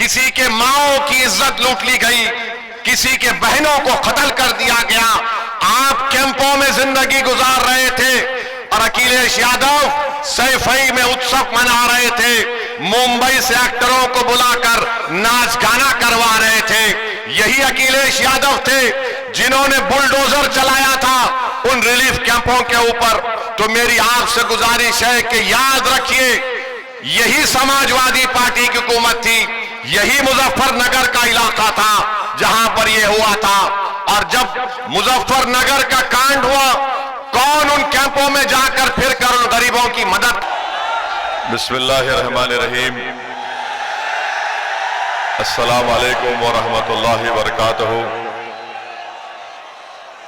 किसी के माओं की इज्जत लूट ली गई, किसी के बहनों को कत्ल कर दिया गया। आप कैंपों में जिंदगी गुजार रहे थे और अखिलेश यादव सैफई में उत्सव मना रहे थे, मुंबई से एक्टरों को बुलाकर नाच गाना करवा रहे थे। यही अखिलेश यादव थे जिन्होंने बुलडोजर चलाया था उन रिलीफ कैंपों के ऊपर। तो मेरी आपसे गुजारिश है कि याद रखिए, यही समाजवादी पार्टी की हुकूमत थी, यही मुजफ्फरनगर का इलाका था जहां पर यह हुआ था। और जब मुजफ्फरनगर का कांड हुआ, कौन उन कैंपों में जाकर फिर कर उन गरीबों की मदद। बिस्मिल्लाहिर्रहमानिर्रहीम। अस्सलाम वालेकुम व रहमतुल्लाहि व बरकातहू।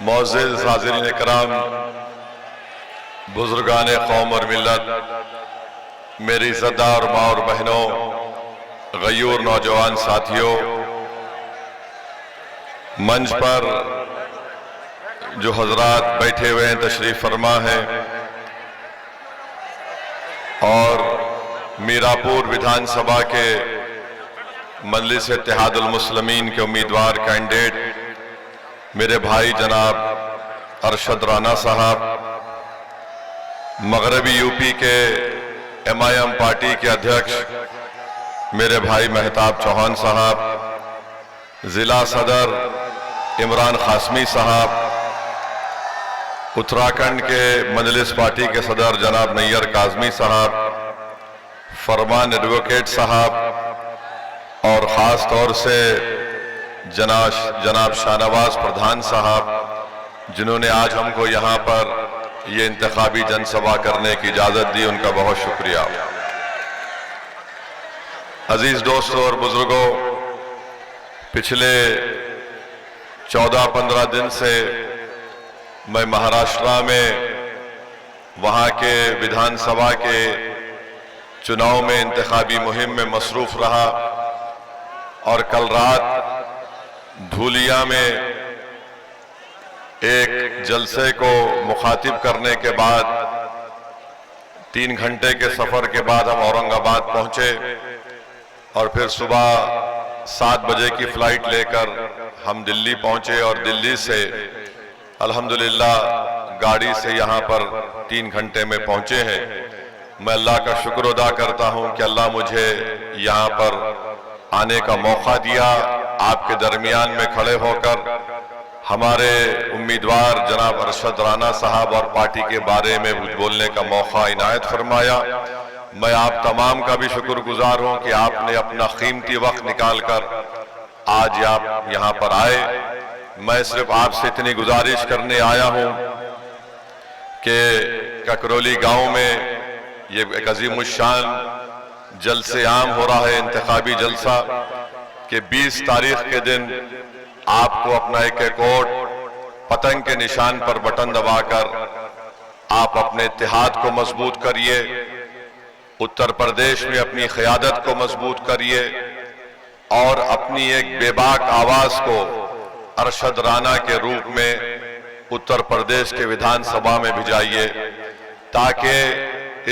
मुअज़्ज़िज़ हाज़िरीन इकराम, बुजुर्गान कौम और मिल्लत, मेरी इज़्ज़तदार माँ और बहनों, गयूर नौजवान साथियों, मंच पर जो हजरात बैठे हुए हैं, तशरीफ फरमा हैं, और मीरापुर विधानसभा के मजलिस इत्तेहादुल मुस्लिमीन के उम्मीदवार कैंडिडेट मेरे भाई जनाब अरशद राना साहब, मगरबी यूपी के MIM पार्टी के अध्यक्ष मेरे भाई मेहताब चौहान साहब, जिला सदर इमरान कासमी साहब, उत्तराखंड के मजलिस पार्टी के सदर जनाब नैयर काजमी साहब, फरमान एडवोकेट साहब, और ख़ास तौर से जनाब शाहनवाज प्रधान साहब, जिन्होंने आज हमको यहाँ पर ये इंतखाबी जनसभा करने की इजाज़त दी, उनका बहुत शुक्रिया। अजीज दोस्तों और बुजुर्गों, पिछले 14-15 दिन से मैं महाराष्ट्र में वहाँ के विधानसभा के चुनाव में इंतखाबी मुहिम में मसरूफ रहा, और कल रात धूलिया में एक जलसे को मुखातिब करने के बाद 3 घंटे के सफर के बाद हम औरंगाबाद पहुंचे, और फिर सुबह 7 बजे की फ्लाइट लेकर हम दिल्ली पहुंचे, और दिल्ली से अल्हम्दुलिल्लाह गाड़ी से यहाँ पर 3 घंटे में पहुंचे हैं। मैं अल्लाह का शुक्र अदा करता हूँ कि अल्लाह मुझे यहाँ पर आने का मौका दिया, आपके दरमियान में खड़े होकर हमारे उम्मीदवार जनाब अरशद राना साहब और पार्टी के बारे में बोलने का मौका इनायत फरमाया। मैं आप तमाम का भी शुक्रगुजार हूँ कि आपने अपना कीमती वक्त निकाल कर आज आप यहाँ पर आए। मैं सिर्फ आपसे इतनी गुजारिश करने आया हूँ कि ककरौली गांव में ये एक अजीमुश्शान जलसे आम हो रहा है, इंतखाबी जलसा, कि 20 तारीख के दिन आपको अपना एक वोट पतंग के निशान पर बटन दबाकर आप अपने इत्तेहाद को मजबूत करिए, उत्तर प्रदेश में अपनी क़यादत को मजबूत करिए, और अपनी एक बेबाक आवाज को अरशद राना के रूप में उत्तर प्रदेश के विधानसभा में भिजाइए, ताकि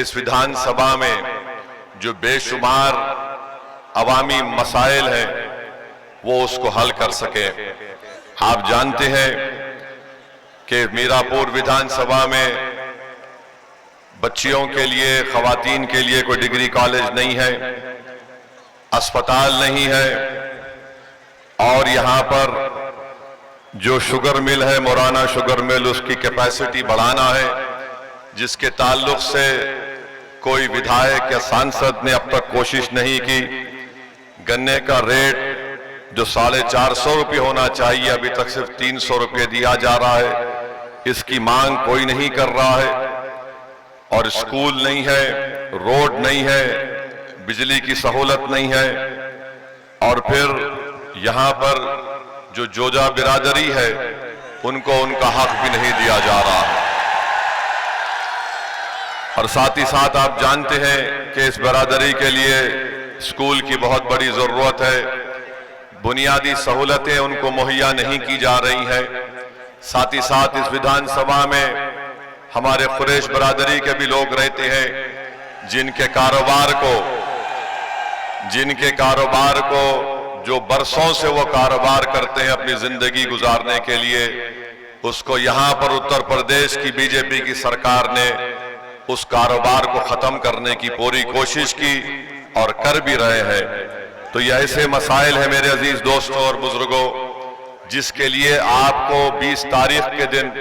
इस विधानसभा में जो बेशुमार अवामी मसाइल हैं वो उसको हल कर सके। आप जानते हैं कि मीरापुर विधानसभा में बच्चियों के लिए, खवातीन के लिए कोई डिग्री कॉलेज नहीं है, अस्पताल नहीं है, और यहाँ पर जो शुगर मिल है, मोराना शुगर मिल, उसकी कैपेसिटी बढ़ाना है, जिसके ताल्लुक से कोई विधायक या सांसद ने अब तक कोशिश नहीं की। गन्ने का रेट जो 450 रुपये होना चाहिए, अभी तक सिर्फ 300 रुपये दिया जा रहा है। इसकी मांग कोई नहीं कर रहा है, और स्कूल नहीं है, रोड नहीं है, बिजली की सहूलत नहीं है, और फिर यहाँ पर जो जोजा बिरादरी है उनको उनका हक भी नहीं दिया जा रहा है। और साथ ही साथ आप जानते हैं कि इस बरादरी के लिए स्कूल की बहुत बड़ी जरूरत है, बुनियादी सहूलतें उनको मुहैया नहीं की जा रही हैं। साथ ही साथ इस विधानसभा में हमारे कुरैश बरादरी के भी लोग रहते हैं, जिनके कारोबार को जिनके कारोबार को जो बरसों से वो कारोबार करते हैं अपनी जिंदगी गुजारने के लिए, उसको यहां पर उत्तर प्रदेश की बीजेपी की सरकार ने उस कारोबार को खत्म करने की पूरी कोशिश की और कर भी रहे हैं। तो ये ऐसे मसाइल है मेरे अजीज दोस्तों और बुजुर्गों, जिसके लिए आपको 20 तारीख के दिन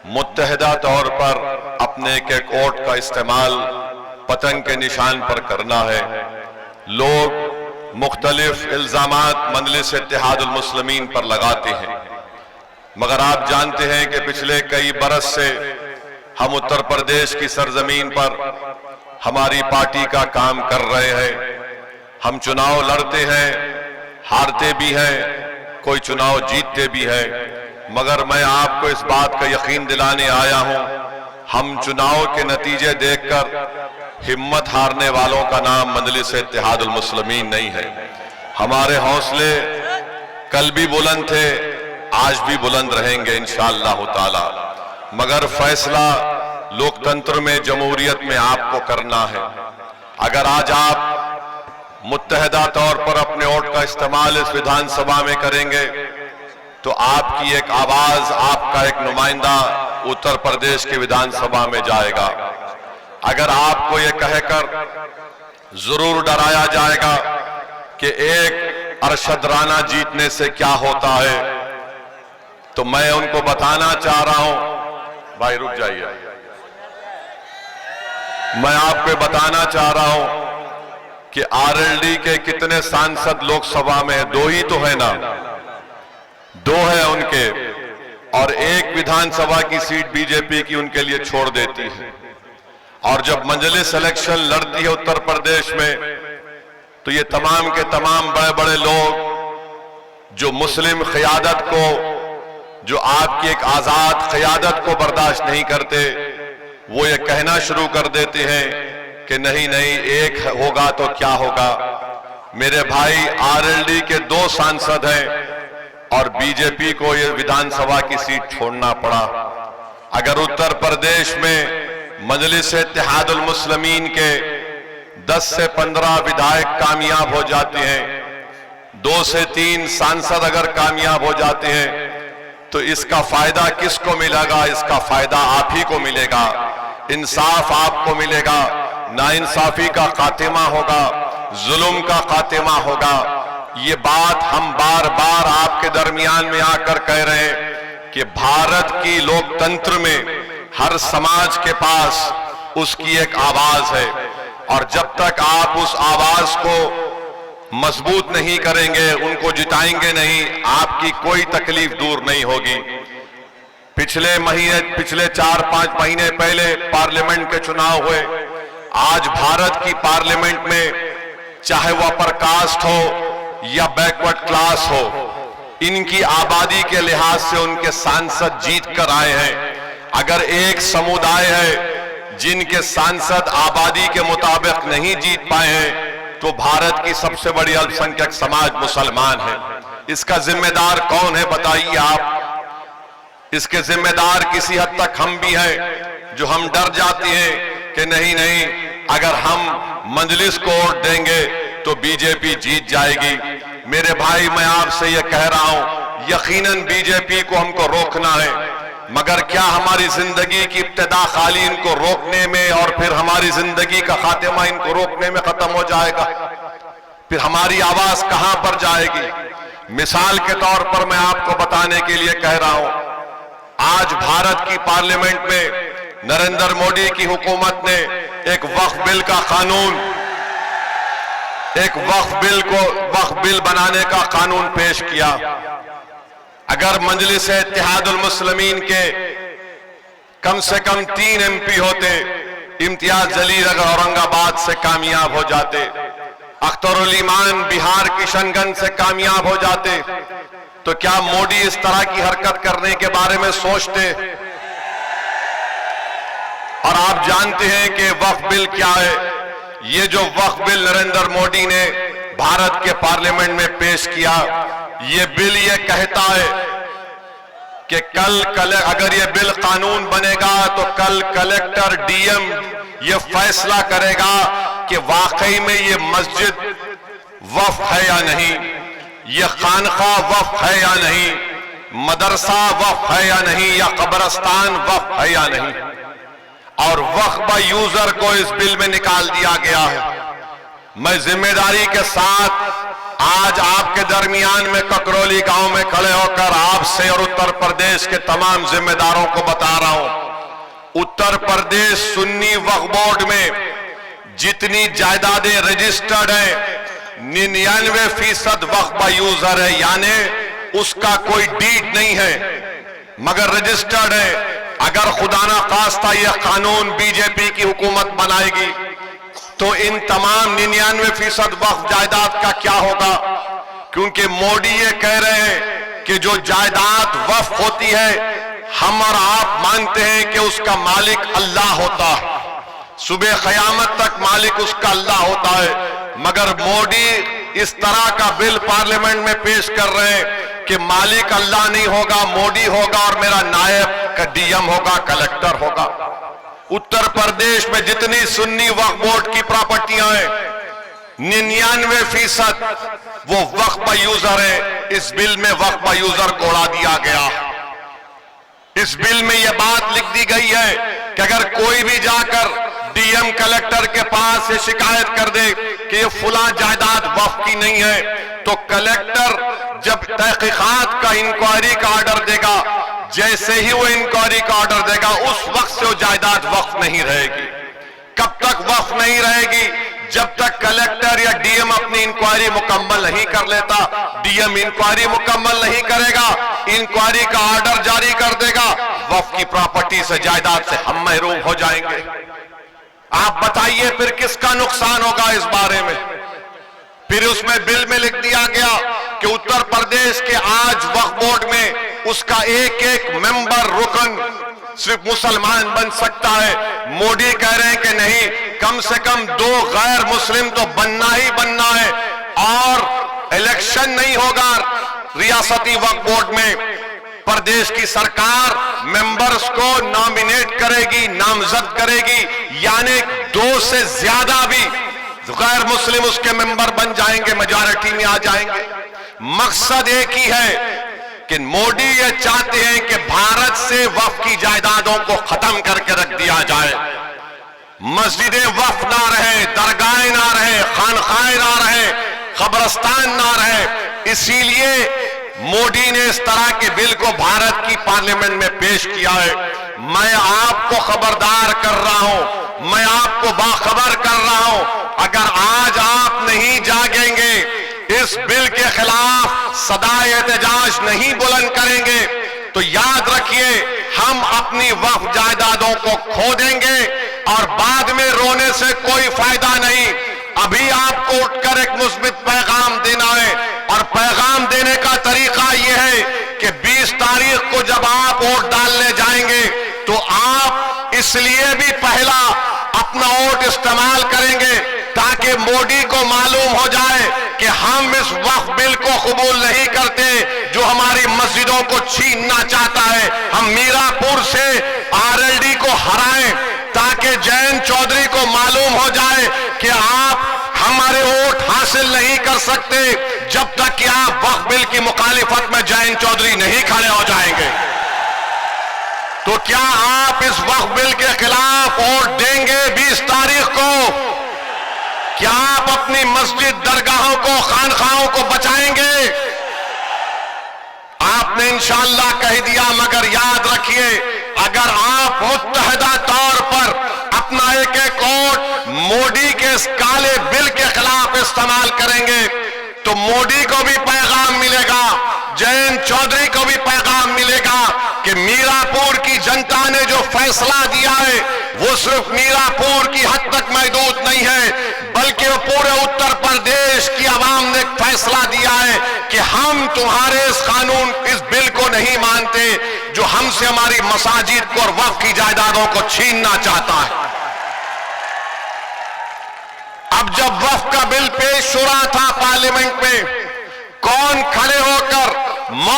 मुत्तहिदा तौर पर अपने एक एक वोट का इस्तेमाल पतंग के निशान पर करना है। लोग मुख्तलिफ इल्जामात मजलिस इत्तेहादुल मुस्लिमीन पर लगाते हैं, मगर आप जानते हैं कि पिछले कई बरस से हम उत्तर प्रदेश की सरजमीन पर हमारी पार्टी का काम कर रहे हैं। हम चुनाव लड़ते हैं, हारते भी हैं, कोई चुनाव जीतते भी हैं, मगर मैं आपको इस बात का यकीन दिलाने आया हूं, हम चुनाव के नतीजे देखकर हिम्मत हारने वालों का नाम मजलिस इत्तेहादुल मुस्लिमीन नहीं है। हमारे हौसले कल भी बुलंद थे, आज भी बुलंद रहेंगे इंशाअल्लाह ताला, मगर फैसला लोकतंत्र में, जमहूरियत में आपको करना है। अगर आज आप मुत्तहिदा तौर पर अपने वोट का इस्तेमाल इस विधानसभा में करेंगे तो आपकी एक आवाज, आपका एक नुमाइंदा उत्तर प्रदेश की विधानसभा में जाएगा। अगर आपको यह कहकर जरूर डराया जाएगा कि एक अरशद राना जीतने से क्या होता है, तो मैं उनको बताना चाह रहा हूं, भाई रुक जाइए, मैं आपको बताना चाह रहा हूं कि आरएलडी के कितने सांसद लोकसभा में है? 2 ही तो है ना, 2 है उनके, और एक विधानसभा की सीट बीजेपी की उनके लिए छोड़ देती है। और जब मजलिस इलेक्शन लड़ती है उत्तर प्रदेश में, तो ये तमाम के तमाम बड़े बड़े लोग जो मुस्लिम क़यादत को, जो आपकी एक आजाद क़यादत को बर्दाश्त नहीं करते, वो ये कहना शुरू कर देते हैं कि नहीं नहीं, एक होगा तो क्या होगा। मेरे भाई, आरएलडी के 2 सांसद हैं और बीजेपी को ये विधानसभा की सीट छोड़ना पड़ा। अगर उत्तर प्रदेश में मजलिस इत्तेहादुल मुस्लिमीन के 10 से 15 विधायक कामयाब हो जाते हैं, 2 से 3 सांसद अगर कामयाब हो जाते हैं, तो इसका फायदा किसको मिलेगा? इसका फायदा आप ही को मिलेगा, इंसाफ आपको मिलेगा, नाइंसाफी का खात्मा होगा, जुल्म का खात्मा होगा। ये बात हम बार बार आपके दरमियान में आकर कह रहे हैं कि भारत की लोकतंत्र में हर समाज के पास उसकी एक आवाज है, और जब तक आप उस आवाज को मजबूत नहीं करेंगे, उनको जिताएंगे नहीं, आपकी कोई तकलीफ दूर नहीं होगी। पिछले 4-5 महीने पहले पार्लियामेंट के चुनाव हुए। आज भारत की पार्लियामेंट में चाहे वह अपर कास्ट हो या बैकवर्ड क्लास हो, इनकी आबादी के लिहाज से उनके सांसद जीत कर आए हैं। अगर एक समुदाय है जिनके सांसद आबादी के मुताबिक नहीं जीत पाए हैं, तो भारत की सबसे बड़ी अल्पसंख्यक समाज मुसलमान है। इसका जिम्मेदार कौन है बताइए आप? इसके जिम्मेदार किसी हद तक हम भी हैं, जो हम डर जाते हैं कि नहीं नहीं, अगर हम मजलिस को वोट देंगे तो बीजेपी जीत जाएगी। मेरे भाई, मैं आपसे यह कह रहा हूं, यकीनन बीजेपी को हमको रोकना है, मगर क्या हमारी जिंदगी की इब्तिदा खाली इनको रोकने में और फिर हमारी जिंदगी का खात्मा इनको रोकने में खत्म हो जाएगा? फिर हमारी आवाज कहां पर जाएगी? मिसाल के तौर पर मैं आपको बताने के लिए कह रहा हूं, आज भारत की पार्लियामेंट में नरेंद्र मोदी की हुकूमत ने एक वक्फ बिल का कानून, एक वक्फ बिल बनाने का कानून पेश किया। अगर मजलिस इत्तेहादुल मुस्लिमीन के कम से कम 3 MP होते, इम्तियाज जलील अगर औरंगाबाद से कामयाब हो जाते, अख्तरुल ईमान बिहार किशनगंज से कामयाब हो जाते, तो क्या मोदी इस तरह की हरकत करने के बारे में सोचते? और आप जानते हैं कि वक्फ बिल क्या है? ये जो वक्फ बिल नरेंद्र मोदी ने भारत के पार्लियामेंट में पेश किया, ये बिल ये कहता है कि कल अगर ये बिल कानून बनेगा तो कल कलेक्टर डीएम ये फैसला करेगा कि वाकई में ये मस्जिद वक्फ है या नहीं, यह खानका वक्फ है या नहीं, मदरसा वक्फ है या नहीं, या कब्रस्तान वक्फ है या नहीं। और वक्फ बाय यूजर को इस बिल में निकाल दिया गया है। मैं जिम्मेदारी के साथ आज आपके दरमियान में ककरौली गांव में खड़े होकर आपसे और उत्तर प्रदेश के तमाम जिम्मेदारों को बता रहा हूं, उत्तर प्रदेश सुन्नी वक्फ बोर्ड में जितनी जायदादें रजिस्टर्ड है 99% वक्फ बाय यूजर है, यानी उसका कोई डीड नहीं है मगर रजिस्टर्ड है। अगर खुदा ना खास्ता यह कानून बीजेपी की हुकूमत बनाएगी तो इन तमाम 99% वक्फ जायदाद का क्या होगा? क्योंकि मोदी ये कह रहे हैं कि जो जायदाद वक्फ होती है हम और आप मानते हैं कि उसका मालिक अल्लाह होता है, सुबह क़यामत तक मालिक उसका अल्लाह होता है, मगर मोदी इस तरह का बिल पार्लियामेंट में पेश कर रहे हैं कि मालिक अल्लाह नहीं होगा, मोदी होगा और मेरा नायब का डीएम होगा, कलेक्टर होगा। उत्तर प्रदेश में जितनी सुन्नी वक्फ बोर्ड की प्रॉपर्टियां हैं 99% वो वक्फ बाय यूजर है। इस बिल में वक्फ बाय यूजर को उड़ा दिया गया। इस बिल में यह बात लिख दी गई है कि अगर कोई भी जाकर डीएम कलेक्टर के पास ये शिकायत कर दे कि ये फुला जायदाद वक्फ की नहीं है, तो कलेक्टर जब तहकीकात का इंक्वायरी का ऑर्डर देगा, जैसे ही वो इंक्वायरी का ऑर्डर देगा उस वक्त से वो जायदाद वक्फ नहीं रहेगी। कब तक वक्फ नहीं रहेगी? जब तक कलेक्टर या डीएम अपनी इंक्वायरी मुकम्मल नहीं कर लेता। डीएम इंक्वायरी मुकम्मल नहीं करेगा, इंक्वायरी का ऑर्डर जारी कर देगा, वक्फ की प्रॉपर्टी से, जायदाद से हम महरूम हो जाएंगे। आप बताइए फिर किसका नुकसान होगा इस बारे में? फिर उसमें बिल में लिख दिया गया कि उत्तर प्रदेश के आज वक्फ बोर्ड में उसका एक एक मेंबर रुकन सिर्फ मुसलमान बन सकता है। मोदी कह रहे हैं कि नहीं, कम से कम 2 गैर मुस्लिम तो बनना ही बनना है और इलेक्शन नहीं होगा रियासती वक्फ बोर्ड में। प्रदेश की सरकार मेंबर्स को नॉमिनेट करेगी, नामजद करेगी, यानी 2 से ज्यादा भी गैर मुस्लिम उसके मेंबर बन जाएंगे, मेजॉरिटी में आ जाएंगे। मकसद एक ही है कि मोदी ये चाहते हैं कि भारत से वक्फ की जायदादों को खत्म करके रख दिया जाए। मस्जिदें वक्फ ना रहे, दरगाहें ना रहे, खानखाएं ना रहे, कब्रस्तान ना रहे। इसीलिए मोदी ने इस तरह के बिल को भारत की पार्लियामेंट में पेश किया है। मैं आपको खबरदार कर रहा हूं, मैं आपको बाखबर कर रहा हूं, अगर आज आप नहीं जागेंगे, इस बिल के खिलाफ सदाए एहतजाज नहीं बुलंद करेंगे, तो याद रखिए हम अपनी वक्फ जायदादों को खो देंगे और बाद में रोने से कोई फायदा नहीं। अभी आपको उठकर एक मुस्बित पैगाम देना है और पैगाम देने का तरीका यह है कि 20 तारीख को जब आप वोट डालने जाएंगे तो आप इसलिए भी पहला अपना वोट इस्तेमाल करेंगे ताकि मोदी को मालूम हो जाए कि हम इस वक्फ बिल को कबूल नहीं करते जो हमारी मस्जिदों को छीनना चाहता है। हम मीरापुर से आरएलडी को हराएं ताकि जयंत चौधरी को मालूम हो जाए कि आप हमारे वोट हासिल नहीं कर सकते जब तक कि आप वक्फ बिल की मुखालिफत में जयंत चौधरी नहीं खड़े हो जाएंगे। तो क्या आप इस वक्फ बिल के खिलाफ वोट देंगे 20 तारीख को? क्या आप अपनी मस्जिद, दरगाहों को, खानखाहों को बचाएंगे? आपने इंशाअल्लाह कह दिया, मगर याद रखिए अगर आप मुत्तहदा तौर पर अपना एक एक वोट मोदी के इस काले बिल के खिलाफ इस्तेमाल करेंगे तो मोदी को भी पैगाम मिलेगा, जयंत चौधरी को भी पैगाम मिलेगा कि मीरापुर की जनता ने जो फैसला दिया है वो सिर्फ मीरापुर की हद तक महदूद नहीं है, बल्कि वो पूरे उत्तर प्रदेश की आवाम ने फैसला दिया है कि हम तुम्हारे इस कानून, इस बिल को नहीं मानते जो हमसे हमारी मसाजिद को और वक्फ की जायदादों को छीनना चाहता है। अब जब वक्फ का बिल पेश हो रहा था पार्लियामेंट में, कौन खड़े होकर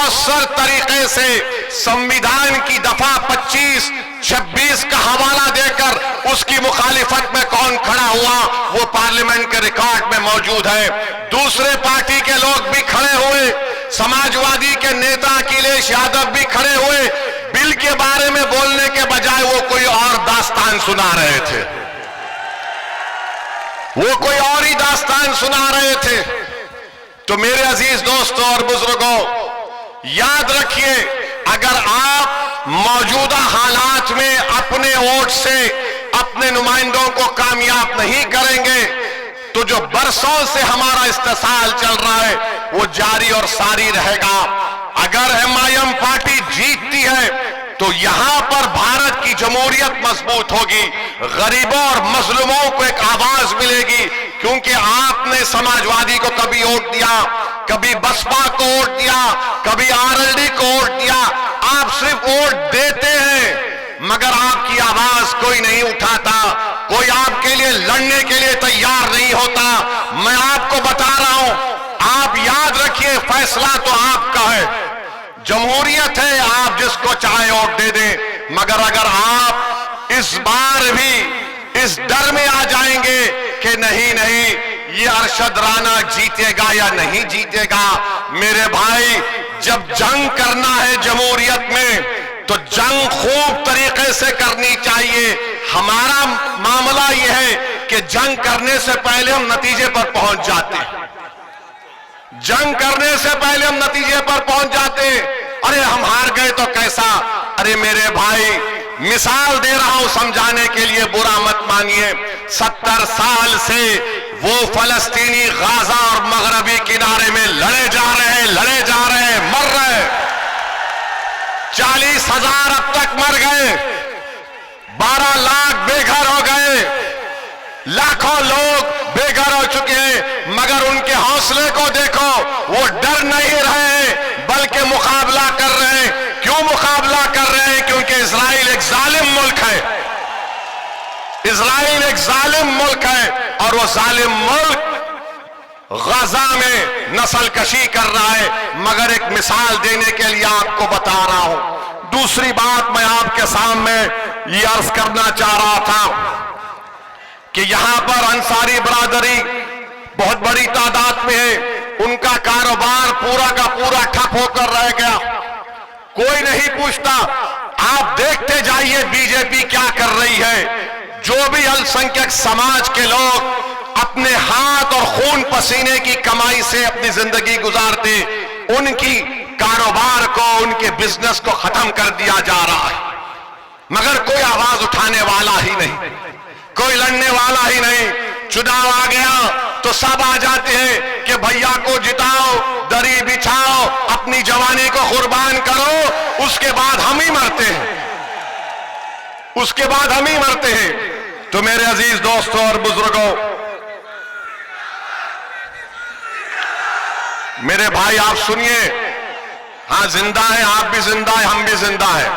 मौसर तरीके से संविधान की दफा 25, 26 का हवाला देकर उसकी मुखालिफत में कौन खड़ा हुआ वो पार्लियामेंट के रिकॉर्ड में मौजूद है। दूसरे पार्टी के लोग भी खड़े हुए, समाजवादी के नेता अखिलेश यादव भी खड़े हुए, बिल के बारे में बोलने के बजाय वो कोई और दास्तान सुना रहे थे, वो कोई और ही दास्तान सुना रहे थे। तो मेरे अजीज दोस्तों और बुजुर्गों, याद रखिए, अगर आप मौजूदा हालात में अपने वोट से अपने नुमाइंदों को कामयाब नहीं करेंगे तो जो बरसों से हमारा इस्तेसाल चल रहा है वो जारी और सारी रहेगा। अगर एमआईएम पार्टी जीतती है तो यहां पर भारत की जमहूरियत मजबूत होगी, गरीबों और मजलूमों को एक आवाज मिलेगी, क्योंकि आपने समाजवादी को कभी वोट दिया, कभी बसपा को वोट दिया, कभी आरएलडी को वोट दिया। आप सिर्फ वोट देते हैं मगर आपकी आवाज कोई नहीं उठाता, कोई आपके लिए लड़ने के लिए तैयार नहीं होता। मैं आपको बता रहा हूं, आप याद रखिए, फैसला तो आपका है, जमहूरियत है, आप जिसको चाहे वोट दे दें। मगर अगर आप इस बार भी इस डर में आ जाएंगे कि नहीं ये अरशद राना जीतेगा या नहीं जीतेगा, मेरे भाई, जब जंग करना है जमहूरियत में तो जंग खूब तरीके से करनी चाहिए। हमारा मामला यह है कि जंग करने से पहले हम नतीजे पर पहुंच जाते हैं, जंग करने से पहले हम नतीजे पर पहुंच जाते। अरे हम हार गए तो कैसा, अरे मेरे भाई, मिसाल दे रहा हूं समझाने के लिए, बुरा मत मानिए। 70 साल से वो फलस्तीनी गाजा और मगरबी किनारे में लड़े जा रहे हैं, मर रहे हैं। 40,000 अब तक मर गए, 12 लाख बेघर हो गए, लाखों लोग बेघर हो चुके हैं। मगर उनके हौसले को देखो, वो डर नहीं रहे बल्कि मुकाबला कर रहे हैं। क्यों मुकाबला कर रहे हैं? क्योंकि इजराइल एक जालिम मुल्क है, इजराइल एक जालिम मुल्क है और वो जालिम मुल्क गाजा में नस्लकशी कर रहा है। मगर एक मिसाल देने के लिए आपको बता रहा हूं। दूसरी बात मैं आपके सामने ये अर्ज करना चाह रहा था कि यहां पर अंसारी बरादरी बहुत बड़ी तादाद में है, उनका कारोबार पूरा का पूरा ठप होकर रह गया, कोई नहीं पूछता। आप देखते जाइए बीजेपी क्या कर रही है। जो भी अल्पसंख्यक समाज के लोग अपने हाथ और खून पसीने की कमाई से अपनी जिंदगी गुजारते, उनकी कारोबार को, उनके बिजनेस को खत्म कर दिया जा रहा है। मगर कोई आवाज उठाने वाला ही नहीं, कोई लड़ने वाला ही नहीं। चुनाव आ गया तो सब आ जाते हैं कि भैया को जिताओ, दरी बिछाओ, अपनी जवानी को कुर्बान करो, उसके बाद हम ही मरते हैं, उसके बाद हम ही मरते हैं। तो मेरे अजीज दोस्तों और बुजुर्गों, मेरे भाई आप सुनिए, हां जिंदा है, आप भी जिंदा है, हम भी जिंदा है।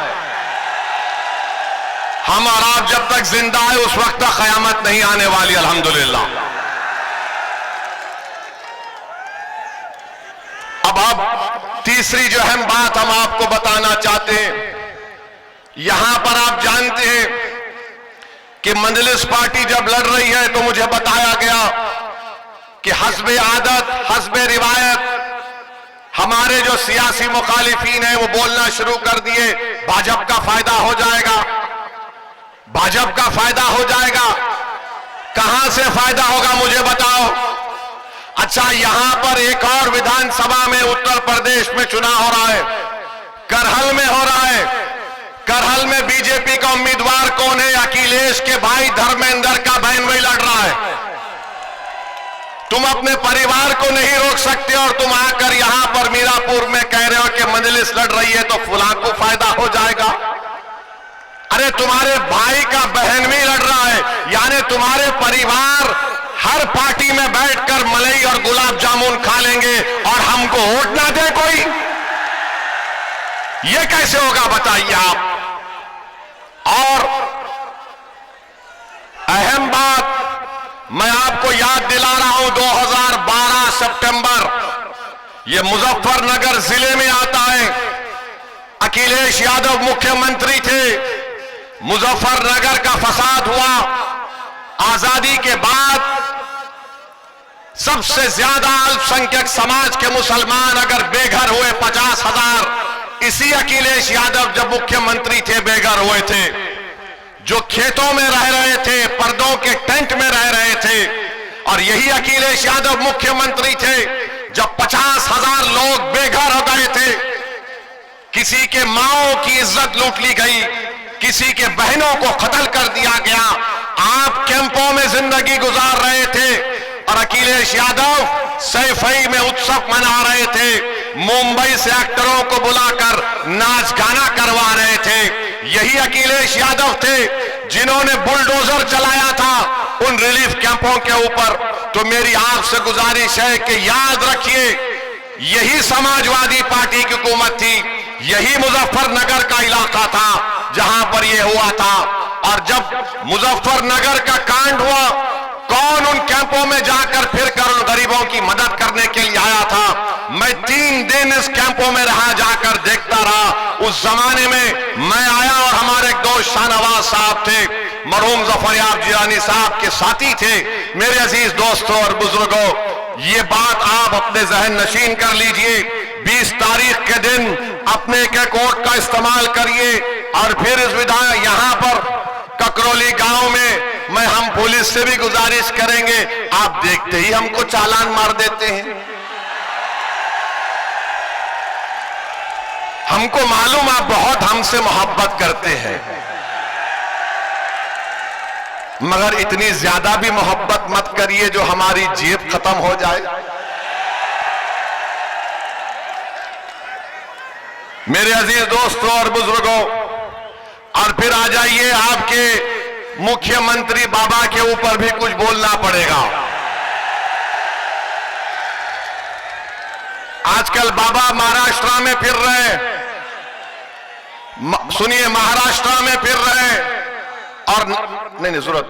हम और आप जब तक जिंदा है उस वक्त तक कयामत नहीं आने वाली, अल्हम्दुलिल्लाह। अब तीसरी जो अहम बात हम आपको बताना चाहते हैं, यहां पर आप जानते हैं कि मंजलिस पार्टी जब लड़ रही है तो मुझे बताया गया कि हस्बे आदत, हस्बे रिवायत हमारे जो सियासी मुखालिफीन हैं वो बोलना शुरू कर दिए, भाजपा का फायदा हो जाएगा, भाजपा का फायदा हो जाएगा। कहां से फायदा होगा मुझे बताओ। अच्छा, यहां पर एक और विधानसभा में उत्तर प्रदेश में चुनाव हो रहा है, करहल में हो रहा है। करहल में बीजेपी का उम्मीदवार कौन है? अखिलेश के भाई धर्मेंद्र का बहन वही लड़ रहा है। तुम अपने परिवार को नहीं रोक सकते और तुम आकर यहां पर मीरापुर में कह रहे हो कि मजलिस लड़ रही है तो फुला को फायदा हो जाएगा। अरे तुम्हारे भाई का बहन भी लड़ रहा है, यानी तुम्हारे परिवार हर पार्टी में बैठकर मलाई और गुलाब जामुन खा लेंगे और हमको वोट ना दे कोई, ये कैसे होगा बताइए आप। और अहम बात मैं आपको याद दिला रहा हूं, 2012 सितंबर ये मुजफ्फरनगर जिले में आता है। अखिलेश यादव मुख्यमंत्री थे, मुजफ्फरनगर का फसाद हुआ। आजादी के बाद सबसे ज्यादा अल्पसंख्यक समाज के मुसलमान अगर बेघर हुए 50,000, इसी अखिलेश यादव जब मुख्यमंत्री थे बेघर हुए थे। जो खेतों में रह रहे थे, पर्दों के टेंट में रह रहे थे, और यही अखिलेश यादव मुख्यमंत्री थे जब 50,000 लोग बेघर हो गए थे। किसी के माओं की इज्जत लूट ली गई, किसी के बहनों को कत्ल कर दिया गया। आप कैंपों में जिंदगी गुजार रहे थे और अखिलेश यादव सैफई में उत्सव मना रहे थे। मुंबई से एक्टरों को बुलाकर नाच गाना करवा रहे थे। यही अखिलेश यादव थे जिन्होंने बुलडोजर चलाया था उन रिलीफ कैंपों के ऊपर। तो मेरी आपसे गुजारिश है कि याद रखिए, यही समाजवादी पार्टी की हुकूमत थी, यही मुजफ्फरनगर का इलाका था जहां पर यह हुआ था। और जब मुजफ्फरनगर का कांड हुआ, कौन उन कैंपों में जाकर फिरकर उन गरीबों की मदद करने के लिए आया था? मैं 3 दिन इस कैंपों में रहा, जाकर देखता रहा। उस जमाने में मैं आया और हमारे एक दोस्त शाहनवाज साहब थे, मरहूम जफरयाब जिलानी साहब के साथी थे। मेरे अजीज दोस्तों और बुजुर्गों, ये बात आप अपने जहन नशीन कर लीजिए। 20 तारीख के दिन अपने के कोर्ट का इस्तेमाल करिए और फिर इस विधायक यहां पर ककरौली गांव में हम पुलिस से भी गुजारिश करेंगे, आप देखते ही हमको चालान मार देते हैं। हमको मालूम आप बहुत हमसे मोहब्बत करते हैं, मगर इतनी ज्यादा भी मोहब्बत मत करिए जो हमारी जेब खत्म हो जाए। मेरे अजीज दोस्तों और बुजुर्गों, और फिर आ जाइए, आपके मुख्यमंत्री बाबा के ऊपर भी कुछ बोलना पड़ेगा। आजकल बाबा महाराष्ट्र में फिर रहे, सुनिए, महाराष्ट्र में फिर रहे और नहीं जरूरत